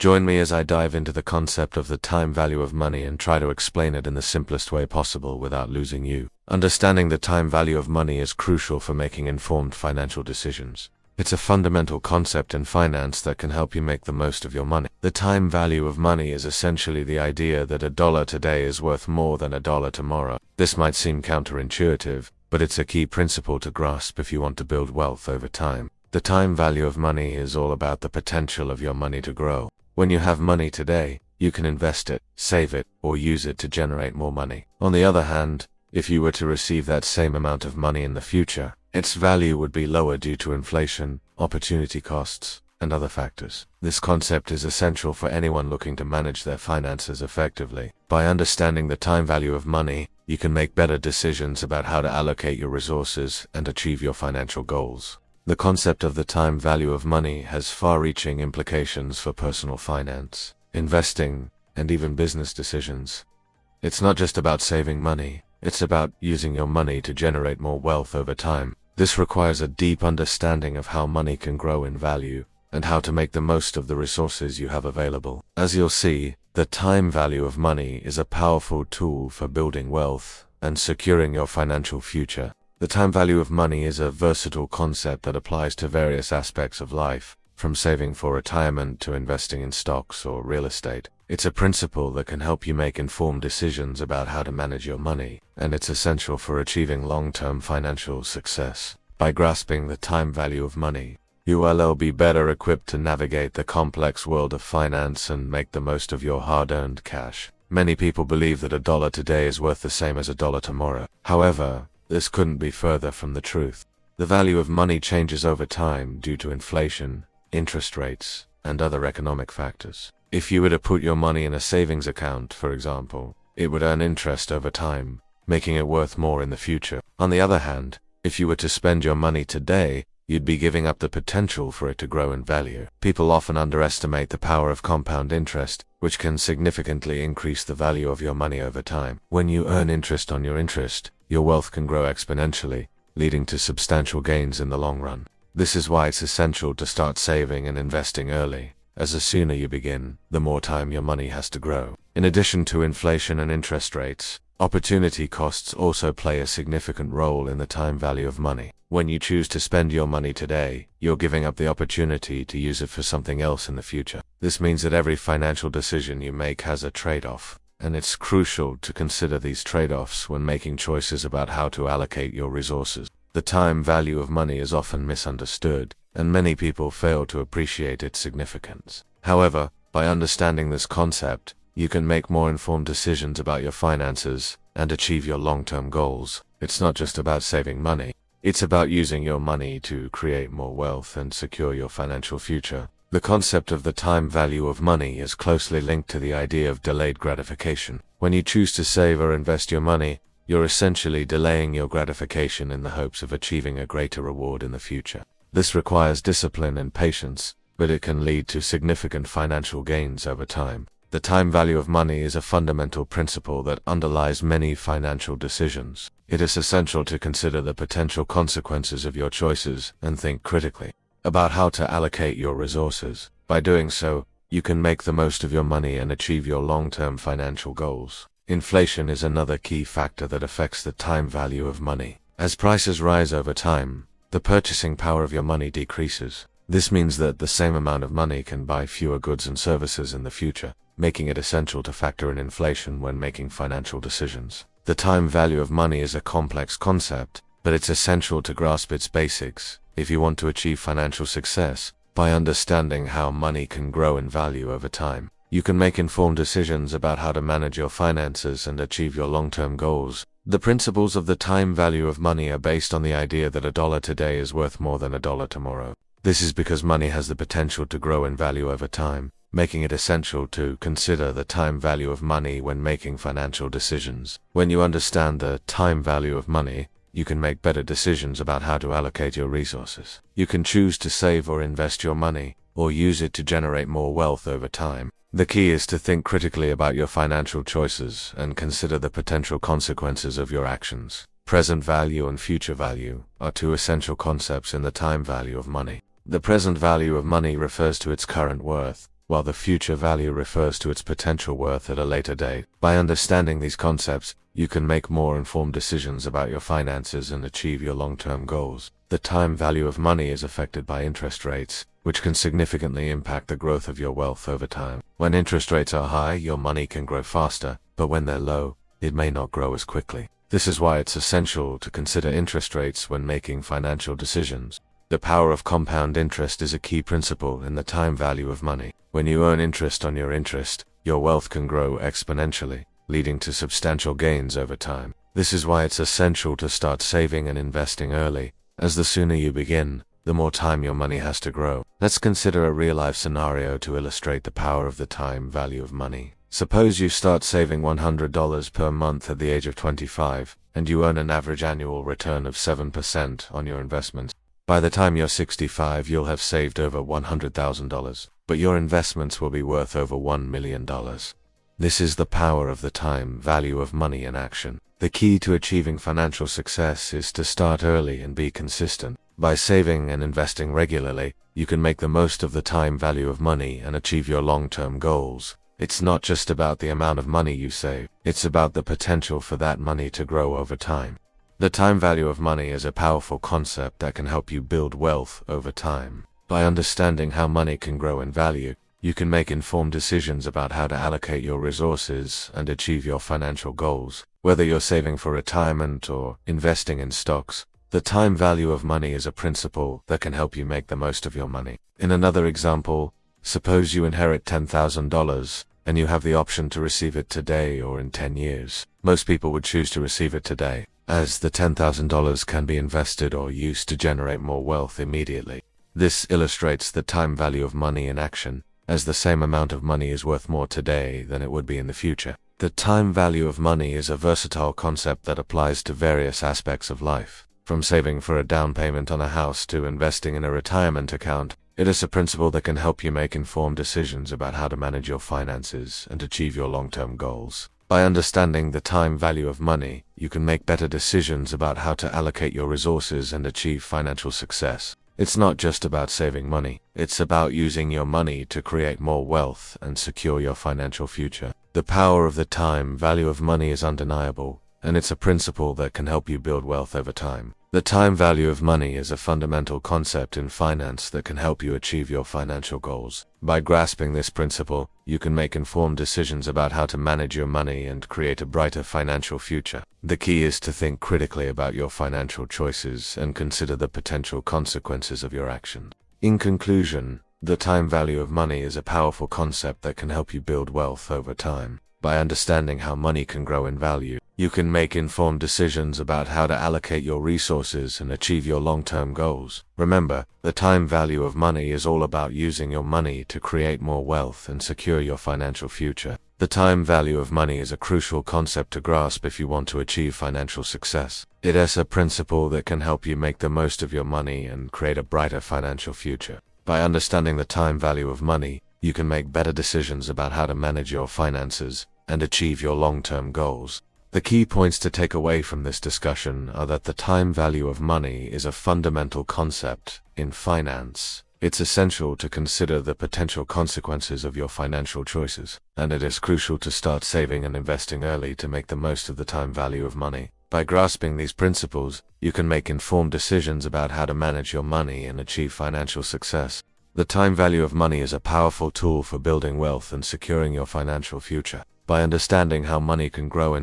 Join me as I dive into the concept of the time value of money and try to explain it in the simplest way possible without losing you. Understanding the time value of money is crucial for making informed financial decisions. It's a fundamental concept in finance that can help you make the most of your money. The time value of money is essentially the idea that $1 today is worth more than $1 tomorrow. This might seem counterintuitive, but it's a key principle to grasp if you want to build wealth over time. The time value of money is all about the potential of your money to grow. When you have money today, you can invest it, save it, or use it to generate more money. On the other hand, if you were to receive that same amount of money in the future, its value would be lower due to inflation, opportunity costs, and other factors. This concept is essential for anyone looking to manage their finances effectively. By understanding the time value of money, you can make better decisions about how to allocate your resources and achieve your financial goals. The concept of the time value of money has far-reaching implications for personal finance, investing, and even business decisions. It's not just about saving money, it's about using your money to generate more wealth over time. This requires a deep understanding of how money can grow in value, and how to make the most of the resources you have available. As you'll see, the time value of money is a powerful tool for building wealth and securing your financial future. The time value of money is a versatile concept that applies to various aspects of life, from saving for retirement to investing in stocks or real estate. It's a principle that can help you make informed decisions about how to manage your money, and it's essential for achieving long-term financial success. By grasping the time value of money, you will be better equipped to navigate the complex world of finance and make the most of your hard-earned cash. Many people believe that $1 today is worth the same as $1 tomorrow. However, this couldn't be further from the truth. The value of money changes over time due to inflation, interest rates, and other economic factors. If you were to put your money in a savings account, for example, it would earn interest over time, making it worth more in the future. On the other hand, if you were to spend your money today, you'd be giving up the potential for it to grow in value. People often underestimate the power of compound interest, which can significantly increase the value of your money over time. When you earn interest on your interest, your wealth can grow exponentially, leading to substantial gains in the long run. This is why it's essential to start saving and investing early, as the sooner you begin, the more time your money has to grow. In addition to inflation and interest rates, opportunity costs also play a significant role in the time value of money. When you choose to spend your money today, you're giving up the opportunity to use it for something else in the future. This means that every financial decision you make has a trade-off, and it's crucial to consider these trade-offs when making choices about how to allocate your resources. The time value of money is often misunderstood, and many people fail to appreciate its significance. However, by understanding this concept, you can make more informed decisions about your finances and achieve your long-term goals. It's not just about saving money. It's about using your money to create more wealth and secure your financial future. The concept of the time value of money is closely linked to the idea of delayed gratification. When you choose to save or invest your money, you're essentially delaying your gratification in the hopes of achieving a greater reward in the future. This requires discipline and patience, but it can lead to significant financial gains over time. The time value of money is a fundamental principle that underlies many financial decisions. It is essential to consider the potential consequences of your choices and think critically about how to allocate your resources. By doing so, you can make the most of your money and achieve your long-term financial goals. Inflation is another key factor that affects the time value of money. As prices rise over time, the purchasing power of your money decreases. This means that the same amount of money can buy fewer goods and services in the future, making it essential to factor in inflation when making financial decisions. The time value of money is a complex concept, but it's essential to grasp its basics if you want to achieve financial success. By understanding how money can grow in value over time, you can make informed decisions about how to manage your finances and achieve your long-term goals. The principles of the time value of money are based on the idea that $1 today is worth more than $1 tomorrow. This is because money has the potential to grow in value over time, making it essential to consider the time value of money when making financial decisions. When you understand the time value of money, you can make better decisions about how to allocate your resources. You can choose to save or invest your money, or use it to generate more wealth over time. The key is to think critically about your financial choices and consider the potential consequences of your actions. Present value and future value are two essential concepts in the time value of money. The present value of money refers to its current worth, while the future value refers to its potential worth at a later date. By understanding these concepts, you can make more informed decisions about your finances and achieve your long-term goals. The time value of money is affected by interest rates, which can significantly impact the growth of your wealth over time. When interest rates are high, your money can grow faster, but when they're low, it may not grow as quickly. This is why it's essential to consider interest rates when making financial decisions. The power of compound interest is a key principle in the time value of money. When you earn interest on your interest, your wealth can grow exponentially, leading to substantial gains over time. This is why it's essential to start saving and investing early, as the sooner you begin, the more time your money has to grow. Let's consider a real-life scenario to illustrate the power of the time value of money. Suppose you start saving $100 per month at the age of 25, and you earn an average annual return of 7% on your investments. By the time you're 65, you'll have saved over $100,000, but your investments will be worth over $1 million. This is the power of the time value of money in action. The key to achieving financial success is to start early and be consistent. By saving and investing regularly, you can make the most of the time value of money and achieve your long-term goals. It's not just about the amount of money you save, it's about the potential for that money to grow over time. The time value of money is a powerful concept that can help you build wealth over time. By understanding how money can grow in value, you can make informed decisions about how to allocate your resources and achieve your financial goals. Whether you're saving for retirement or investing in stocks, the time value of money is a principle that can help you make the most of your money. In another example, suppose you inherit $10,000 and you have the option to receive it today or in 10 years. Most people would choose to receive it today, as the $10,000 can be invested or used to generate more wealth immediately. This illustrates the time value of money in action, as the same amount of money is worth more today than it would be in the future. The time value of money is a versatile concept that applies to various aspects of life. From saving for a down payment on a house to investing in a retirement account, it is a principle that can help you make informed decisions about how to manage your finances and achieve your long-term goals. By understanding the time value of money, you can make better decisions about how to allocate your resources and achieve financial success. It's not just about saving money, it's about using your money to create more wealth and secure your financial future. The power of the time value of money is undeniable, and it's a principle that can help you build wealth over time. The time value of money is a fundamental concept in finance that can help you achieve your financial goals. By grasping this principle, you can make informed decisions about how to manage your money and create a brighter financial future. The key is to think critically about your financial choices and consider the potential consequences of your actions. In conclusion, the time value of money is a powerful concept that can help you build wealth over time. By understanding how money can grow in value, you can make informed decisions about how to allocate your resources and achieve your long-term goals. Remember, the time value of money is all about using your money to create more wealth and secure your financial future. The time value of money is a crucial concept to grasp if you want to achieve financial success. It is a principle that can help you make the most of your money and create a brighter financial future. By understanding the time value of money, you can make better decisions about how to manage your finances and achieve your long-term goals. The key points to take away from this discussion are that the time value of money is a fundamental concept in finance. It's essential to consider the potential consequences of your financial choices, and it is crucial to start saving and investing early to make the most of the time value of money. By grasping these principles, you can make informed decisions about how to manage your money and achieve financial success. The time value of money is a powerful tool for building wealth and securing your financial future. By understanding how money can grow in